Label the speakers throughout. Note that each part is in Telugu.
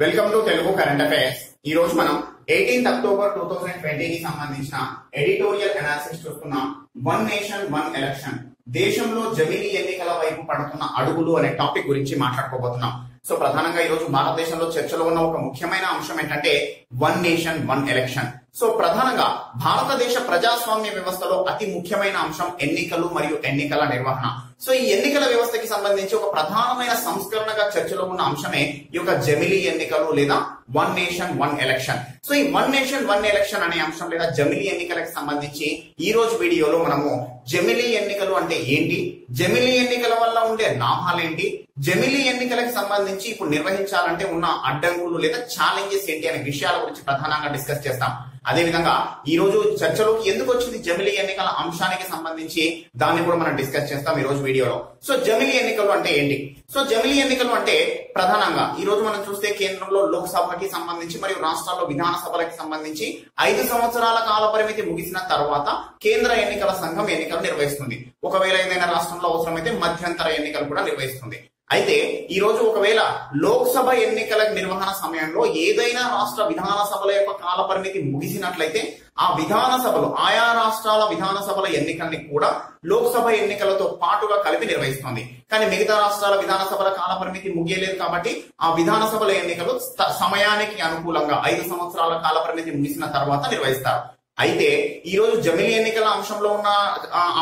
Speaker 1: Welcome to Telugu current affairs. ఈ రోజు మనం 18th అక్టోబర్ 2020 కి సంబంధించిన ఎడిటోరియల్ అనాలిసిస్ చూస్తున్నాం. వన్ నేషన్ వన్ ఎలక్షన్, దేశంలో జమిలీ ఎన్నికల వైపు పడుతున్న అడుగులు అనే టాపిక్ గురించి మాట్లాడుకోబోతున్నాం. సో ప్రధానంగా ఈ రోజు భారతదేశంలో చర్చలో ఉన్న ఒక ముఖ్యమైన అంశం ఏంటంటే one nation one election. So ప్రధానంగా భారతదేశ ప్రజాస్వామ్య వ్యవస్థలో అతి ముఖ్యమైన అంశం ఎన్నికలు మరియు ఎన్నికల నిర్వహణ. సో ఈ ఎన్నికల వ్యవస్థకి సంబంధించి ఒక ప్రధానమైన సంస్కరణగా చర్చలో ఉన్న అంశమే ఈ యొక్క జమిలీ ఎన్నికలు లేదా one nation one election. So ఈ వన్ నేషన్ వన్ ఎలక్షన్ అనే అంశం లేదా జమిలీ ఎన్నికలకు సంబంధించి ఈ రోజు వీడియోలో మనము జమిలీ ఎన్నికలు అంటే ఏంటి, జమిలీ ఎన్నికల వల్ల ఉండే లాభాలేంటి, జమిలీ ఎన్నికలకు సంబంధించి ఇప్పుడు నిర్వహించాలంటే ఉన్న అడ్డంకులు లేదా ఛాలెంజెస్ ఏంటి అనే విషయాల గురించి ప్రధానంగా డిస్కస్ చేస్తాం. అదే విధంగా ఈ రోజు చర్చలోకి ఎందుకు వచ్చింది జమిలీ ఎన్నికల అంశానికి సంబంధించి దాన్ని కూడా మనం డిస్కస్ చేస్తాం ఈ రోజు వీడియోలో. సో జమిలీ ఎన్నికలు అంటే ఏంటి? సో జమిలీ ఎన్నికలు అంటే ప్రధానంగా ఈ రోజు మనం చూస్తే కేంద్రంలో లోక్సభకి సంబంధించి మరియు రాష్ట్రాల్లో విధానసభలకి సంబంధించి 5 సంవత్సరాల కాల పరిమితి ముగిసిన తర్వాత కేంద్ర ఎన్నికల సంఘం ఎన్నికలు నిర్వహిస్తుంది. ఒకవేళ ఏదైనా రాష్ట్రంలో అవసరమైతే మధ్యంతర ఎన్నికలు కూడా నిర్వహిస్తుంది. అయితే ఈ రోజు ఒకవేళ లోక్సభ ఎన్నికల నిర్వహణ సమయంలో ఏదైనా రాష్ట్ర విధానసభల యొక్క కాల పరిమితి ముగిసినట్లయితే ఆ విధానసభలు ఆయా రాష్ట్రాల విధానసభల ఎన్నికల్ని కూడా లోక్సభ ఎన్నికలతో పాటుగా కలిపి నిర్వహిస్తుంది. కానీ మిగతా రాష్ట్రాల విధానసభల కాల పరిమితి ముగియలేదు కాబట్టి ఆ విధానసభల ఎన్నికలు సమయానికి అనుకూలంగా 5 సంవత్సరాల కాల పరిమితి ముగిసిన తర్వాత నిర్వహిస్తారు. అయితే ఈ రోజు జమిలీ ఎన్నికల అంశంలో ఉన్న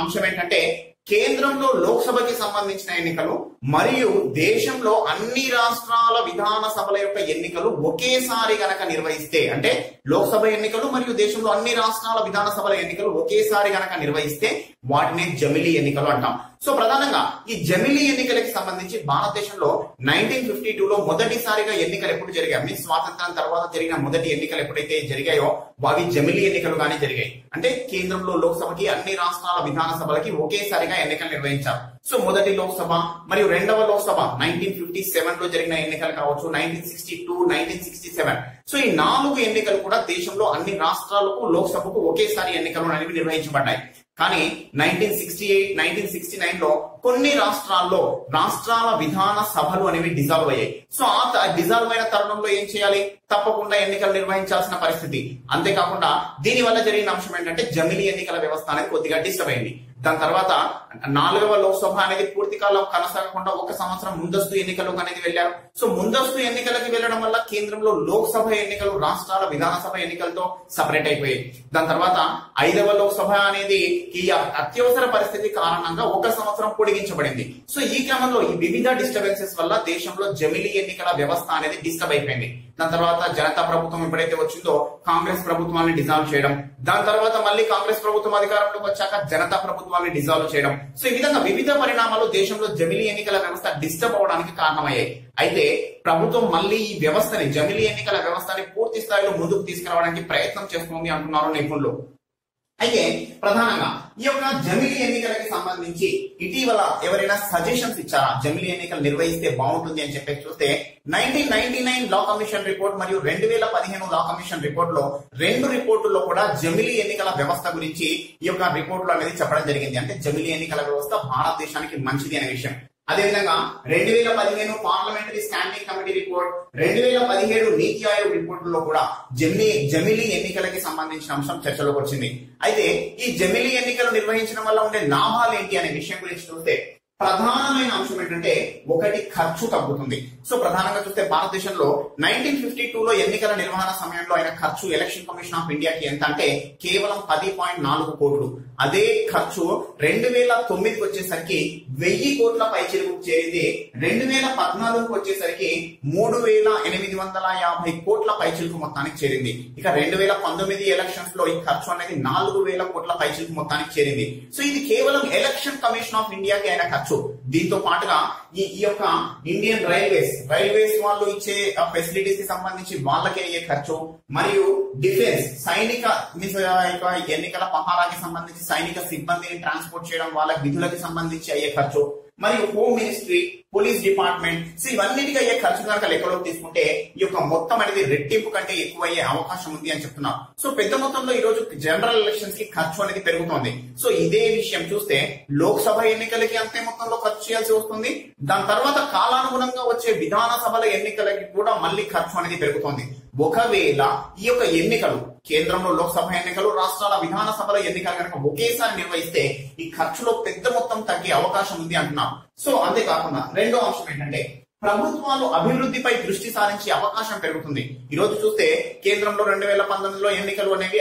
Speaker 1: అంశం ఏంటంటే కేంద్రంలో లోక్సభకి సంబంధించిన ఎన్నికలు మరియు దేశంలో అన్ని రాష్ట్రాల విధానసభల యొక్క ఎన్నికలు ఒకేసారి గనక నిర్వహిస్తే, అంటే లోక్సభ ఎన్నికలు మరియు దేశంలో అన్ని రాష్ట్రాల విధానసభల ఎన్నికలు ఒకేసారి గనక నిర్వహిస్తే వాటిని జమిలీ ఎన్నికలు అంటాం. సో ప్రధానంగా ఈ జమిలీ ఎన్నికలకి సంబంధించి భారతదేశంలో 1952లో మొదటిసారిగా ఎన్నికలు ఎప్పుడు జరిగాయి, మీ స్వాతంత్రం తర్వాత జరిగిన మొదటి ఎన్నికలు ఎప్పుడైతే జరిగాయో అవి జమిలీ ఎన్నికలుగానే జరిగాయి. అంటే కేంద్రంలో లోక్సభకి అన్ని రాష్ట్రాల విధానసభలకి ఒకేసారిగా ఎన్నికలు నిర్వహించారు. సో మొదటి లోక్సభ మరియు రెండవ లోక్సభ 1957 లో జరిగిన ఎన్నికలు కావచ్చు, 1962, 1967. సో ఈ 4 ఎన్నికలు కూడా దేశంలో అన్ని రాష్ట్రాలకు లోక్సభకు ఒకేసారి ఎన్నికలు అనేవి నిర్వహించబడ్డాయి. కానీ 1968, 1969 లో కొన్ని రాష్ట్రాల్లో రాష్ట్రాల విధాన సభలు అనేవి డిజాల్వ్ అయ్యాయి. సో ఆ డిజాల్వ్ అయిన తరుణంలో ఏం చేయాలి, తప్పకుండా ఎన్నికలు నిర్వహించాల్సిన పరిస్థితి. అంతేకాకుండా దీని వల్ల జరిగిన అంశం ఏంటంటే జమిలీ ఎన్నికల వ్యవస్థ అనేది కొద్దిగా డిస్టర్బ్ అయింది. దాని తర్వాత 4వ లోక్సభ అనేది పూర్తి కాలం కొనసాగకుండా 1 సంవత్సరం ముందస్తు ఎన్నికలకు అనేది వెళ్లారు. సో ముందస్తు ఎన్నికలకి వెళ్లడం వల్ల కేంద్రంలో లోక్సభ ఎన్నికలు రాష్ట్రాల విధానసభ ఎన్నికలతో సపరేట్ అయిపోయాయి. దాని తర్వాత 5వ లోక్సభ అనేది ఈ అత్యవసర పరిస్థితి కారణంగా 1 సంవత్సరం పొడిగించబడింది. సో ఈ క్రమంలో ఈ వివిధ డిస్టర్బెన్సెస్ వల్ల దేశంలో జమిలీ ఎన్నికల వ్యవస్థ అనేది డిస్టర్బ్ అయిపోయింది. దాని తర్వాత జనతా ప్రభుత్వం ఎప్పుడైతే వచ్చిందో కాంగ్రెస్ ప్రభుత్వాన్ని డిజాల్వ్ చేయడం, దాని తర్వాత మళ్ళీ కాంగ్రెస్ ప్రభుత్వం అధికారంలోకి వచ్చాక జనతా ప్రభుత్వాన్ని డిజాల్వ్ చేయడం. సో ఈ విధంగా వివిధ పరిణామాలు దేశంలో జమిలీ ఎన్నికల వ్యవస్థ డిస్టర్బ్ అవడానికి కారణమయ్యాయి. అయితే ప్రభుత్వం మళ్ళీ ఈ వ్యవస్థని జమిలీ ఎన్నికల వ్యవస్థని పూర్తి స్థాయిలో ముందుకు తీసుకురావడానికి ప్రయత్నం చేస్తుంది అంటున్నారు నిపుణులు. అయితే ప్రధానంగా ఈ యొక్క జమిలీ ఎన్నికలకి సంబంధించి ఇటీవల ఎవరైనా సజెషన్స్ ఇచ్చారా, జమిలీ ఎన్నికలు నిర్వహిస్తే బాగుంటుంది అని చెప్పి చూస్తే 1999 లా కమిషన్ రిపోర్ట్ మరియు 2015 లా కమిషన్ రిపోర్ట్ లో 2 రిపోర్టుల్లో కూడా జమిలీ ఎన్నికల వ్యవస్థ గురించి ఈ యొక్క రిపోర్టులు అనేది చెప్పడం జరిగింది. అంటే జమిలీ ఎన్నికల వ్యవస్థ భారతదేశానికి మంచిది అనే విషయం. అదేవిధంగా 2015 పార్లమెంటరీ స్టాండింగ్ కమిటీ రిపోర్ట్, 2017 నీతి ఆయోగ్ రిపోర్టుల్లో కూడా జమిలీ ఎన్నికలకి సంబంధించిన అంశం చర్చలోకి వచ్చింది. అయితే ఈ జమిలీ ఎన్నికలు నిర్వహించడం వల్ల ఉండే లాభాలు ఏంటి అనే విషయం గురించి చూస్తే ప్రధానమైన అంశం ఏంటంటే ఒకటి, ఖర్చు తగ్గుతుంది. సో ప్రధానంగా చూస్తే భారతదేశంలో 1952లో ఎన్నికల నిర్వహణ సమయంలో అయిన ఖర్చు ఎలక్షన్ కమిషన్ ఆఫ్ ఇండియాకి ఎంత అంటే కేవలం 10.4 కోట్లు. అదే ఖర్చు 2009కి వచ్చేసరికి 1000 కోట్ల పైచిలుకు చేరింది. 2014కి వచ్చేసరికి 3850 కోట్ల పైచిలుకు మొత్తానికి చేరింది. ఇక 2019 ఎలక్షన్స్ లో ఈ ఖర్చు అనేది 4000 కోట్ల పైచిలుకు మొత్తానికి చేరింది. సో ఇది కేవలం ఎలక్షన్ కమిషన్ ఆఫ్ ఇండియాకి అయిన ఖర్చు. దీంతో పాటుగా ఈ యొక్క ఇండియన్ రైల్వేస్ వాళ్ళు ఇచ్చే ఫెసిలిటీస్ కి సంబంధించి వాళ్ళకి అయ్యే ఖర్చు, మరియు డిఫెన్స్ సైనిక ఎన్నికల పహారాకి సంబంధించి సైనిక సిబ్బందిని ట్రాన్స్పోర్ట్ చేయడం, వాళ్ళ విధులకి సంబంధించి అయ్యే ఖర్చు, మరియు హోమ్ మినిస్ట్రీ పోలీస్ డిపార్ట్మెంట్, ఇవన్నిటికీ అయ్యే ఖర్చు కనుక లెక్కలోకి తీసుకుంటే ఈ యొక్క మొత్తం అనేది రెట్టింపు కంటే ఎక్కువ అయ్యే అవకాశం ఉంది అని చెప్తున్నారు. సో పెద్ద మొత్తంలో ఈ రోజు జనరల్ ఎలక్షన్స్ కి ఖర్చు అనేది పెరుగుతోంది. సో ఇదే విషయం చూస్తే లోక్సభ ఎన్నికలకి అంతే మొత్తంలో ఖర్చు చేయాల్సి వస్తుంది. దాని తర్వాత కాలానుగుణంగా వచ్చే విధానసభల ఎన్నికలకి కూడా మళ్ళీ ఖర్చు అనేది పెరుగుతోంది. ఒకవేళ ఈ యొక్క ఎన్నికలు కేంద్రంలో లోక్సభ ఎన్నికలు, రాష్ట్రాల విధానసభల ఎన్నికలు కనుక ఒకేసారి నిర్వహిస్తే ఈ ఖర్చులో పెద్ద మొత్తం తగ్గే అవకాశం ఉంది అంటున్నాం. సో అంతేకాకుండా రెండో అంశం ఏంటంటే ప్రభుత్వాలు అభివృద్ధిపై దృష్టి సారించే అవకాశం పెరుగుతుంది. ఈ రోజు చూస్తే కేంద్రంలో 2019లో ఎన్నికలు అనేవి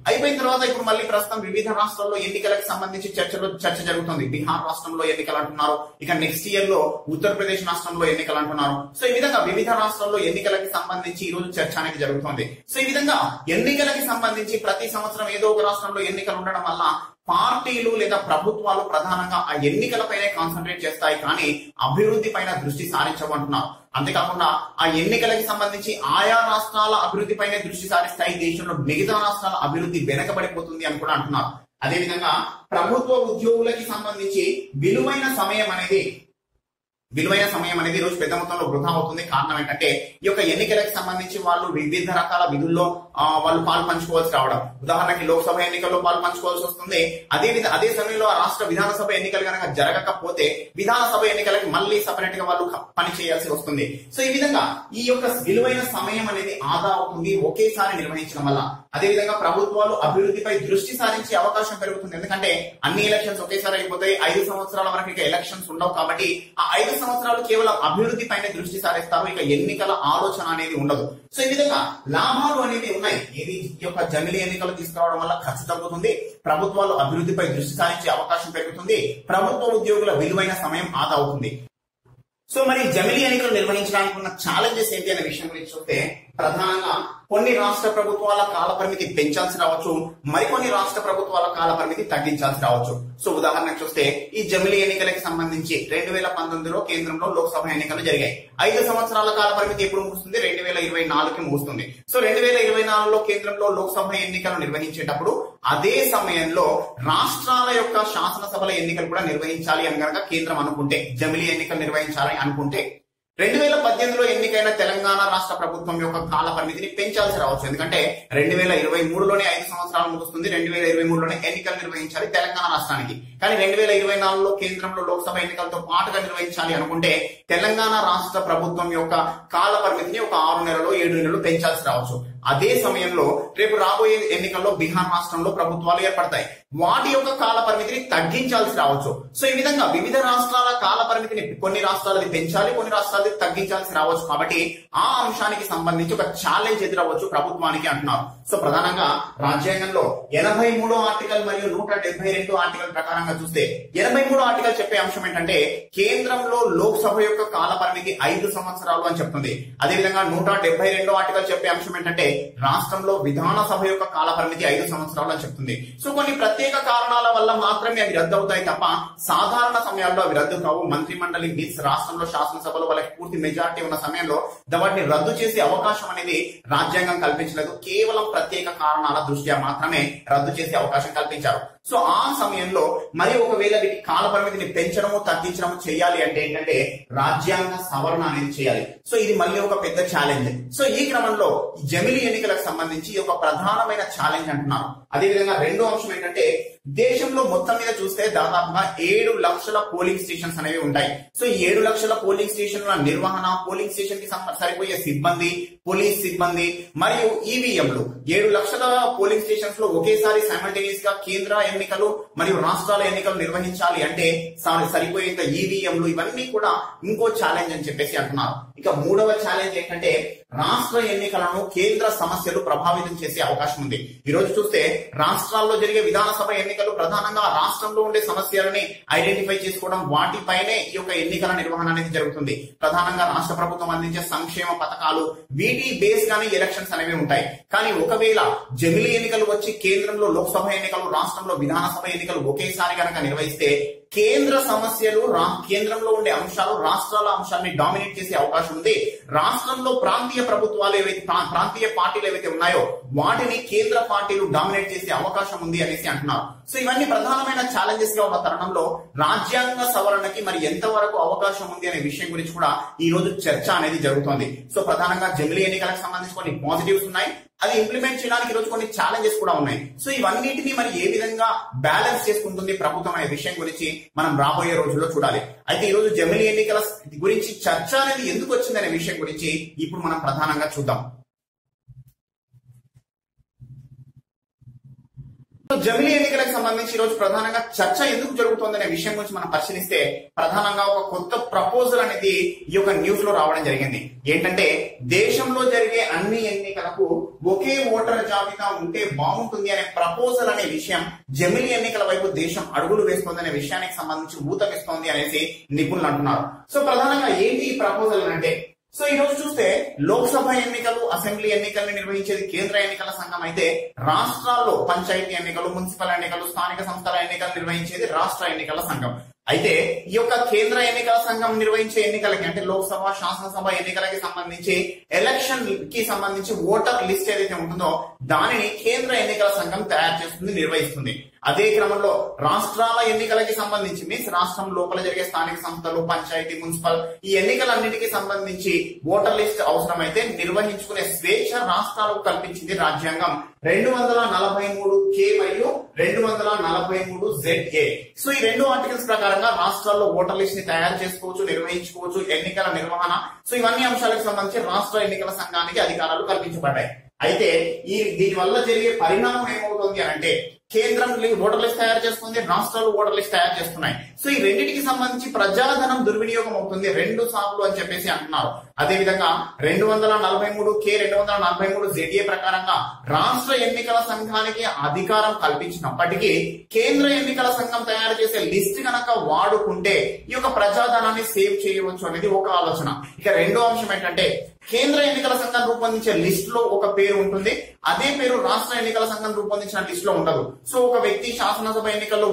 Speaker 1: అయిపోయిన తర్వాత ఇప్పుడు మళ్ళీ ప్రస్తుతం వివిధ రాష్ట్రాల్లో ఎన్నికలకు సంబంధించి చర్చ జరుగుతుంది. బీహార్ రాష్ట్రంలో ఎన్నికలు అంటున్నారు, ఇక నెక్స్ట్ ఇయర్ లో ఉత్తరప్రదేశ్ రాష్ట్రంలో ఎన్నికలు అంటున్నారు. సో ఈ విధంగా వివిధ రాష్ట్రాల్లో ఎన్నికలకి సంబంధించి ఈ రోజు చర్చ అనేది జరుగుతుంది. సో ఈ విధంగా ఎన్నికలకి సంబంధించి ప్రతి సంవత్సరం ఏదో ఒక రాష్ట్రంలో ఎన్నికలు ఉండడం వల్ల పార్టీలు లేదా ప్రభుత్వాలు ప్రధానంగా ఆ ఎన్నికలపైనే కాన్సన్ట్రేట్ చేస్తాయి, కానీ అభివృద్ధి పైన దృష్టి సారించమంటున్నారు. అంతేకాకుండా ఆ ఎన్నికలకి సంబంధించి ఆయా రాష్ట్రాల అభివృద్ధిపైనే దృష్టి సారిస్తాయి, దేశంలో మిగతా రాష్ట్రాల అభివృద్ధి వెనకబడిపోతుంది అని కూడా అంటున్నారు. అదేవిధంగా ప్రభుత్వ ఉద్యోగులకి సంబంధించి విలువైన సమయం అనేది ఈ రోజు పెద్ద మొత్తంలో వృధా అవుతుంది. కారణం ఏంటంటే ఈ యొక్క ఎన్నికలకు సంబంధించి వాళ్ళు వివిధ రకాల విధుల్లో వాళ్ళు పాలు పంచుకోవాల్సి రావడం. ఉదాహరణకి లోక్సభ ఎన్నికల్లో పాలు పంచుకోవాల్సి వస్తుంది. అదే సమయంలో ఆ రాష్ట్ర విధానసభ ఎన్నికలు కనుక జరగకపోతే విధానసభ ఎన్నికలకి మళ్ళీ సపరేట్ గా వాళ్ళు పని చేయాల్సి వస్తుంది. సో ఈ విధంగా ఈ యొక్క విలువైన సమయం అనేది ఆదా అవుతుంది ఒకేసారి నిర్వహించడం వల్ల. అదేవిధంగా ప్రభుత్వాలు అభివృద్ధిపై దృష్టి సారించే అవకాశం పెరుగుతుంది. ఎందుకంటే అన్ని ఎలక్షన్స్ ఒకేసారి అయిపోతాయి. 5 సంవత్సరాల వరకు ఇక ఎలక్షన్స్ ఉండవు కాబట్టి ఆ 5 సంవత్సరాలు కేవలం అభివృద్ధి పైన దృష్టి సారిస్తారు, ఇక ఎన్నికల ఆలోచన అనేది ఉండదు. సో ఈ విధంగా లాభాలు అనేవి ఉన్నాయి. ఈ యొక్క జమిలీ ఎన్నికలు తీసుకురావడం వల్ల ఖర్చు తగ్గుతుంది, ప్రభుత్వాలు అభివృద్ధిపై దృష్టి సారించే అవకాశం పెరుగుతుంది, ప్రభుత్వ ఉద్యోగుల విలువైన సమయం ఆదా అవుతుంది. సో మరి జమిలీ ఎన్నికలు నిర్వహించడానికి ఉన్న ఛాలెంజెస్ ఏంటి అనే విషయం గురించి చూస్తే ప్రధానంగా కొన్ని రాష్ట్ర ప్రభుత్వాల కాల పరిమితి పెంచాల్సి రావచ్చు, మరికొన్ని రాష్ట్ర ప్రభుత్వాల కాల పరిమితి తగ్గించాల్సి రావచ్చు. సో ఉదాహరణకు చూస్తే ఈ జమిలీ ఎన్నికలకు సంబంధించి 2019లో కేంద్రంలో లోక్సభ ఎన్నికలు జరిగాయి. 5 సంవత్సరాల కాల పరిమితి ఎప్పుడు ముగుస్తుంది? 2024కి ముగుస్తుంది. సో 2024లో కేంద్రంలో లోక్సభ ఎన్నికలు నిర్వహించేటప్పుడు అదే సమయంలో రాష్ట్రాల యొక్క శాసనసభల ఎన్నికలు కూడా నిర్వహించాలి అని కనుక కేంద్రం అనుకుంటే, జమిలీ ఎన్నికలు నిర్వహించాలని అనుకుంటే 2018లో ఎన్నికైన తెలంగాణ రాష్ట్ర ప్రభుత్వం యొక్క కాల పరిమితిని పెంచాల్సి రావచ్చు. ఎందుకంటే 2023లోనే 5 సంవత్సరాలు ముగుస్తుంది, 2023లోనే ఎన్నికలు నిర్వహించాలి తెలంగాణ రాష్ట్రానికి. కానీ 2024లో కేంద్రంలో లోక్సభ ఎన్నికలతో పాటుగా నిర్వహించాలి అనుకుంటే తెలంగాణ రాష్ట్ర ప్రభుత్వం యొక్క కాల పరిమితిని ఒక 6 నెలలు 7 నెలలు పెంచాల్సి రావచ్చు. అదే సమయంలో రేపు రాబోయే ఎన్నికల్లో బీహార్ రాష్ట్రంలో ప్రభుత్వాలు ఏర్పడతాయి, వాటి యొక్క కాల పరిమితిని తగ్గించాల్సి రావచ్చు. సో ఈ విధంగా వివిధ రాష్ట్రాల కాల పరిమితిని కొన్ని రాష్ట్రాలది పెంచాలి, కొన్ని రాష్ట్రాలది తగ్గించాల్సి రావచ్చు. కాబట్టి ఆ అంశానికి సంబంధించి ఒక ఛాలెంజ్ ఎదురవచ్చు ప్రభుత్వానికి అంటున్నారు. సో ప్రధానంగా రాజ్యాంగంలో 83వ ఆర్టికల్ మరియు 172 ఆర్టికల్ ప్రకారంగా చూస్తే 83వ ఆర్టికల్ చెప్పే అంశం ఏంటంటే కేంద్రంలో లోక్సభ యొక్క కాల పరిమితి 5 సంవత్సరాలు అని చెప్తుంది. అదేవిధంగా 172వ ఆర్టికల్ చెప్పే అంశం ఏంటంటే రాష్ట్రంలో విధానసభ యొక్క కాల పరిమితి 5 సంవత్సరాలు అని చెప్తుంది. సో కొన్ని ప్రత్యేక కారణాల వల్ల మాత్రమే అవి రద్దు అవుతాయి తప్ప సాధారణ సమయాల్లో అవి రద్దు కావు. మంత్రి మండలి మీన్స్ రాష్ట్రంలో శాసనసభలో వాళ్ళకి పూర్తి మెజారిటీ ఉన్న సమయంలో వాటిని రద్దు చేసే అవకాశం అనేది రాజ్యాంగం కల్పించలేదు. కేవలం ప్రత్యేక కారణాల దృష్ట్యా మాత్రమే రద్దు చేసే అవకాశం కల్పించారు. సో ఆ సమయంలో మరి ఒకవేళ వీటి కాల పరిమితిని పెంచడము తగ్గించడము చేయాలి అంటే ఏంటంటే రాజ్యాంగ సవరణ అనేది చేయాలి. సో ఇది మళ్ళీ ఒక పెద్ద ఛాలెంజ్. సో ఈ క్రమంలో జమిలీ ఎన్నికలకు సంబంధించి ఒక ప్రధానమైన ఛాలెంజ్ అంటున్నారు. అదేవిధంగా రెండో అంశం ఏంటంటే దేశంలో మొత్తం మీద చూస్తే దాదాపుగా 7 లక్షల పోలింగ్ స్టేషన్స్ అనేవి ఉంటాయి. సో ఈ 7 లక్షల పోలింగ్ స్టేషన్ల నిర్వహణ, పోలింగ్ స్టేషన్ కి సరిపోయే సిబ్బంది, పోలీస్ సిబ్బంది మరియు ఈవీఎంలు 7 లక్షల పోలింగ్ స్టేషన్స్ లో ఒకేసారి సైమల్టేనియస్ గా కేంద్ర ఎన్నికలు మరియు రాష్ట్రాల ఎన్నికలు నిర్వహించాలి అంటే సరిపోయేంత ఈవీఎంలు, ఇవన్నీ కూడా ఇంకో ఛాలెంజ్ అని చెప్పేసి అంటున్నారు. ఇక మూడవ ఛాలెంజ్ ఏంటంటే రాష్ట్ర ఎన్నికలను కేంద్ర సమస్యలు ప్రభావితం చేసే అవకాశం ఉంది. ఈ రోజు చూస్తే రాష్ట్రాల్లో జరిగే విధానసభ ఎన్నికలు ప్రధానంగా రాష్ట్రంలో ఉండే సమస్యలని ఐడెంటిఫై చేసుకోవడం, వాటిపైనే ఈ యొక్క ఎన్నికల నిర్వహణ అనేది జరుగుతుంది. ప్రధానంగా రాష్ట్ర ప్రభుత్వం అందించే సంక్షేమ పథకాలు, వీటి బేస్ గానీ ఎలక్షన్స్ అనేవి ఉంటాయి. కానీ ఒకవేళ జమిలీ ఎన్నికలు వచ్చి కేంద్రంలో లోక్సభ ఎన్నికలు, రాష్ట్రంలో విధానసభ ఎన్నికలు ఒకేసారి కనుక నిర్వహిస్తే కేంద్ర సమస్యలు కేంద్రంలో ఉండే అంశాలు రాష్ట్రాల అంశాన్ని డామినేట్ చేసే అవకాశం ఉంది. రాష్ట్రంలో ప్రాంతీయ ప్రభుత్వాలు ప్రాంతీయ పార్టీలు ఏవైతే ఉన్నాయో వాటిని కేంద్ర పార్టీలు డామినేట్ చేసే అవకాశం ఉంది అనేసి అంటున్నారు. సో ఇవన్నీ ప్రధానమైన ఛాలెంజెస్ గా ఉన్న తరుణంలో రాజ్యాంగ సవరణకి మరి ఎంతవరకు అవకాశం ఉంది అనే విషయం గురించి కూడా ఈ రోజు చర్చ అనేది జరుగుతోంది. సో ప్రధానంగా జమిలీ ఎన్నికలకు సంబంధించి కొన్ని పాజిటివ్స్ ఉన్నాయి, అది ఇంప్లిమెంట్ చేయడానికి ఈ రోజు కొన్ని ఛాలెంజెస్ కూడా ఉన్నాయి. సో ఇవన్నిటిని మరి ఏ విధంగా బ్యాలెన్స్ చేసుకుంటుంది ప్రభుత్వం అనే విషయం గురించి మనం రాబోయే రోజుల్లో చూడాలి. అయితే ఈ రోజు జమిలీ ఎన్నికల గురించి చర్చ అనేది ఎందుకు వచ్చింది అనే విషయం గురించి ఇప్పుడు మనం ప్రధానంగా చూద్దాం. జమిలీ ఎన్నికలకు సంబంధించి ఈ రోజు ప్రధానంగా చర్చ ఎందుకు జరుగుతోందనే విషయం గురించి మనం పరిశీలిస్తే ప్రధానంగా ఒక కొత్త ప్రపోజల్ అనేది ఈ యొక్క న్యూస్ లో రావడం జరిగింది. ఏంటంటే దేశంలో జరిగే అన్ని ఎన్నికలకు ఒకే ఓటర్ జాబితా ఉంటే బాగుంటుంది అనే ప్రపోజల్ అనే విషయం జమిలీ ఎన్నికల వైపు దేశం అడుగులు వేస్తోంది అనే విషయానికి సంబంధించి ఊతమిస్తోంది అనేసి నిపుణులు అంటున్నారు. సో ప్రధానంగా ఏంటి ఈ ప్రపోజల్ అంటే, సో ఈ రోజు చూస్తే లోక్సభ ఎన్నికలు అసెంబ్లీ ఎన్నికల్ని నిర్వహించేది కేంద్ర ఎన్నికల సంఘం అయితే రాష్ట్రాల్లో పంచాయతీ ఎన్నికలు మున్సిపల్ ఎన్నికలు స్థానిక సంస్థల ఎన్నికలు నిర్వహించేది రాష్ట్ర ఎన్నికల సంఘం. అయితే ఈ యొక్క కేంద్ర ఎన్నికల సంఘం నిర్వహించే ఎన్నికలకి అంటే లోక్సభ శాసనసభ ఎన్నికలకి సంబంధించి ఎలక్షన్ కి సంబంధించి ఓటర్ లిస్ట్ ఏదైతే ఉంటుందో దానిని కేంద్ర ఎన్నికల సంఘం తయారు చేస్తుంది, నిర్వహిస్తుంది. అదే క్రమంలో రాష్ట్రాల ఎన్నికలకి సంబంధించి మీన్స్ రాష్ట్రం లోపల జరిగే స్థానిక సంస్థలు పంచాయతీ మున్సిపల్ ఈ ఎన్నికలన్నిటికీ సంబంధించి ఓటర్ లిస్ట్ అవసరమైతే నిర్వహించుకునే స్వేచ్ఛ రాష్ట్రాలకు కల్పించింది రాజ్యాంగం 243K మరియు 243ZA. సో ఈ రెండు ఆర్టికల్స్ ప్రకారంగా రాష్ట్రాల్లో ఓటర్ లిస్ట్ ని తయారు చేసుకోవచ్చు, నిర్వహించుకోవచ్చు, ఎన్నికల నిర్వహణ, సో ఇవన్నీ అంశాలకు సంబంధించి రాష్ట్ర ఎన్నికల సంఘానికి అధికారాలు కల్పించబడ్డాయి. అయితే దీని వల్ల జరిగే పరిణామం ఏమవుతుంది అంటే కేంద్రం ఓటర్ లిస్ట్ తయారు చేస్తుంది, రాష్ట్రాలు ఓటర్ లిస్ట్ తయారు చేస్తున్నాయి. సో ఈ రెండింటికి సంబంధించి ప్రజాధనం దుర్వినియోగం అవుతుంది 2 సార్లు అని చెప్పేసి అంటున్నారు. అదే విధంగా 243K 243ZA ప్రకారంగా రాష్ట్ర ఎన్నికల సంఘానికి అధికారం కల్పించినప్పటికీ కేంద్ర ఎన్నికల సంఘం తయారు చేసే లిస్ట్ కనుక వాడుకుంటే ఈ యొక్క ప్రజాధనాన్ని సేవ్ చేయవచ్చు అనేది ఒక ఆలోచన. ఇక రెండో అంశం ఏంటంటే కేంద్ర ఎన్నికల సంఘం రూపొందించే లిస్ట్ లో ఒక పేరు ఉంటుంది, అదే పేరు రాష్ట్ర ఎన్నికల సంఘం రూపొందించిన లిస్ట్ లో ఉండదు. సో ఒక వ్యక్తి శాసనసభ ఎన్నికల్లో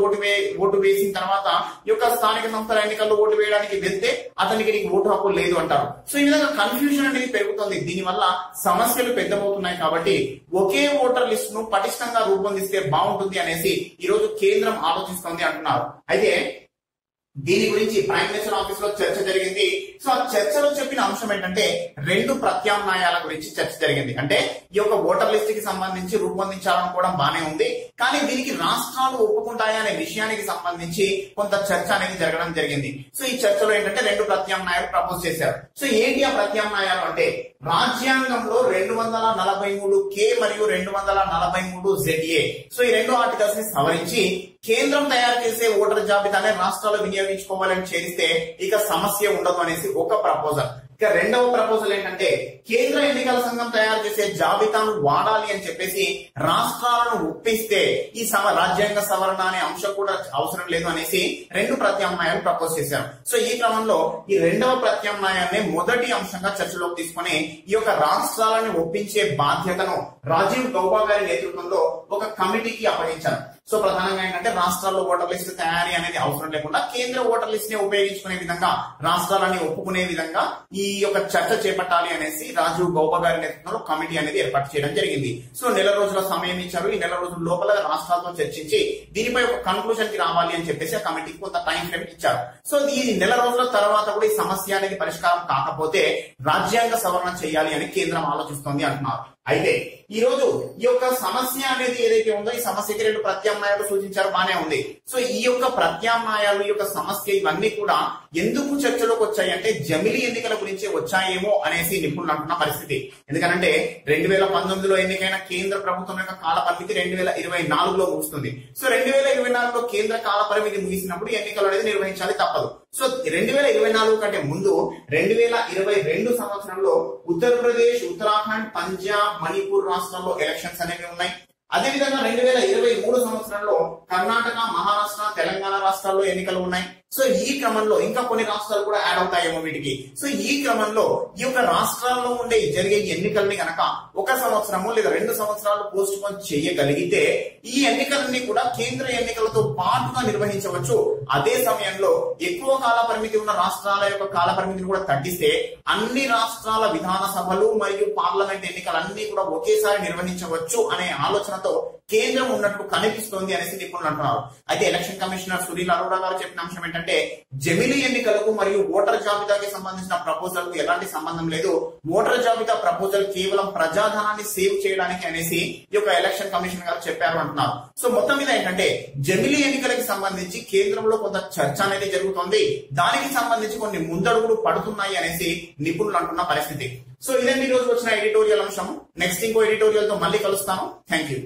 Speaker 1: ఓటు వేసిన తర్వాత ఈ యొక్క స్థానిక సంస్థల ఎన్నికల్లో ఓటు వేయడానికి వెళ్తే అతనికి ఓటు హక్కు లేదు అంటారు. సో ఈ విధంగా కన్ఫ్యూజన్ అనేది పెరుగుతుంది. దీనివల్ల సమస్యలు పెద్దమవుతున్నాయి. కాబట్టి ఒకే ఓటర్ లిస్ట్ ను పటిష్టంగా రూపొందిస్తే బాగుంటుంది అనేసి ఈ రోజు కేంద్రం ఆలోచిస్తోంది అంటున్నారు. అయితే దీని గురించి ప్రైమ్ మినిస్టర్ ఆఫీస్ లో చర్చ జరిగింది. సో ఆ చర్చలో చెప్పిన అంశం ఏంటంటే 2 ప్రత్యామ్నాయాల గురించి చర్చ జరిగింది. అంటే ఈ యొక్క ఓటర్ లిస్ట్ కి సంబంధించి రూపొందించాలనుకోవడం బానే ఉంది, కానీ దీనికి రాష్ట్రాలు ఒప్పుకుంటాయా అనే విషయానికి సంబంధించి కొంత చర్చ అనేది జరగడం జరిగింది. సో ఈ చర్చలో ఏంటంటే 2 ప్రత్యామ్నాయాలు ప్రపోజ్ చేశారు. సో ఏంటి ఆ ప్రత్యామ్నాయాలు అంటే రాజ్యాంగంలో 243K మరియు 243ZA సో ఈ 2 ఆర్టికల్స్ ని సవరించి కేంద్రం తయారు చేసే ఓటర్ జాబితానే రాష్ట్రాలు వినియోగించుకోవాలని చేరిస్తే ఇక సమస్య ఉండదు అనేసి ఒక ప్రపోజల్. ఇక రెండవ ప్రపోజల్ ఏంటంటే కేంద్ర ఎన్నికల సంఘం తయారు చేసే జాబితాను వాడాలి అని చెప్పేసి రాష్ట్రాలను ఒప్పిస్తే ఈ రాజ్యాంగ సవరణ అనే అంశం కూడా అవసరం లేదు అనేసి 2 ప్రత్యామ్నాయాలు ప్రపోజ్ చేశారు. సో ఈ క్రమంలో ఈ రెండవ ప్రత్యామ్నాయాన్ని మొదటి అంశంగా చర్చలోకి తీసుకుని ఈ యొక్క రాష్ట్రాలను ఒప్పించే బాధ్యతను రాజీవ్ గౌబా గారి నేతృత్వంలో ఒక కమిటీకి అప్పగించారు. సో ప్రధానంగా ఏంటంటే రాష్ట్రాల్లో ఓటర్ లిస్ట్ తయారీ అనేది అవసరం లేకుండా కేంద్ర ఓటర్ లిస్ట్ ని ఉపయోగించుకునే విధంగా రాష్ట్రాలని ఒప్పుకునే విధంగా ఈ యొక్క చర్చ చేపట్టాలి అనేసి రాజీవ్ గౌబా గారి నేతృత్వంలో కమిటీ అనేది ఏర్పాటు చేయడం జరిగింది. సో నెల రోజుల సమయం ఇచ్చారు. ఈ నెల రోజుల లోపల రాష్ట్రాలతో చర్చించి దీనిపై ఒక కన్క్లూజన్ కి రావాలి అని చెప్పేసి ఆ కమిటీకి కొంత టైం ఫ్రేమ్ ఇచ్చారు. సో ఈ నెల రోజుల తర్వాత కూడా ఈ సమస్య అనేది పరిష్కారం కాకపోతే రాజ్యాంగ సవరణ చేయాలి అని కేంద్రం ఆలోచిస్తోంది అంటున్నారు. అయితే ఈ రోజు ఈ యొక్క సమస్య అనేది ఏదైతే ఉందో ఈ సమస్యకి 2 ప్రత్యామ్నాయాలు సూచించారు, బానే ఉంది. సో ఈ యొక్క ప్రత్యామ్నాయాలు ఈ యొక్క సమస్య ఇవన్నీ కూడా ఎందుకు చర్చలోకి వచ్చాయి అంటే జమిలీ ఎన్నికల గురించి వచ్చాయేమో అనేసి నిపుణులు అంటున్న పరిస్థితి. ఎందుకంటే 2019లో ఎన్నికైన కేంద్ర ప్రభుత్వం యొక్క కాల పరిమితి 2024లో ముగుస్తుంది. సో 2024లో కేంద్ర కాల పరిమితి ముగిసినప్పుడు ఎన్నికలు అనేది నిర్వహించాలి తప్పదు. సో 2024 కంటే ముందు 2022 సంవత్సరంలో ఉత్తరప్రదేశ్, ఉత్తరాఖండ్, పంజాబ్, మణిపూర్ రాష్ట్రాల్లో ఎలక్షన్స్ అనేవి ఉన్నాయి. అదేవిధంగా 2023 సంవత్సరంలో కర్ణాటక, మహారాష్ట్ర, తెలంగాణ రాష్ట్రాల్లో ఎన్నికలు ఉన్నాయి. సో ఈ క్రమంలో ఇంకా కొన్ని రాష్ట్రాలు కూడా యాడ్ అవుతాయేమో వీటికి. సో ఈ క్రమంలో ఈ యొక్క రాష్ట్రాల్లో ఉండే జరిగే ఎన్నికల్ని గనక 1 సంవత్సరము లేదా 2 సంవత్సరాలు పోస్ట్ పోన్ చేయగలిగితే ఈ ఎన్నికలన్నీ కూడా కేంద్ర ఎన్నికలతో పాటుగా నిర్వహించవచ్చు. అదే సమయంలో ఎక్కువ కాల పరిమితి ఉన్న రాష్ట్రాల యొక్క కాల పరిమితిని కూడా తగ్గిస్తే అన్ని రాష్ట్రాల విధాన సభలు మరియు పార్లమెంట్ ఎన్నికలన్నీ కూడా ఒకేసారి నిర్వహించవచ్చు అనే ఆలోచనతో కేంద్రం ఉన్నట్టు కనిపిస్తోంది అనేసి నిపుణులు అంటున్నారు. అయితే ఎలక్షన్ కమిషనర్ సునీల్ అరోరా గారు చెప్పిన అంశం ఏంటంటే జమిలీ ఎన్నికలకు మరియు ఓటర్ జాబితాకి సంబంధించిన ప్రపోజల్ కు ఎలాంటి సంబంధం లేదు. ఓటర్ జాబితా ప్రపోజల్ కేవలం ప్రజాధనాన్ని సేవ్ చేయడానికి అనేసి ఈ యొక్క ఎలక్షన్ కమిషన్ గారు చెప్పారు అంటున్నారు. సో మొత్తం మీద ఏంటంటే జమిలీ ఎన్నికలకు సంబంధించి కేంద్రంలో కొంత చర్చ అనేది జరుగుతోంది. దానికి సంబంధించి కొన్ని ముందడుగులు పడుతున్నాయి అనేసి నిపుణులు అంటున్న పరిస్థితి. సో ఇదండి ఈ రోజు వచ్చిన ఎడిటోరియల్ అంశం. నెక్స్ట్ ఇంకో ఎడిటోరియల్ తో మళ్ళీ కలుస్తాను. Thank you.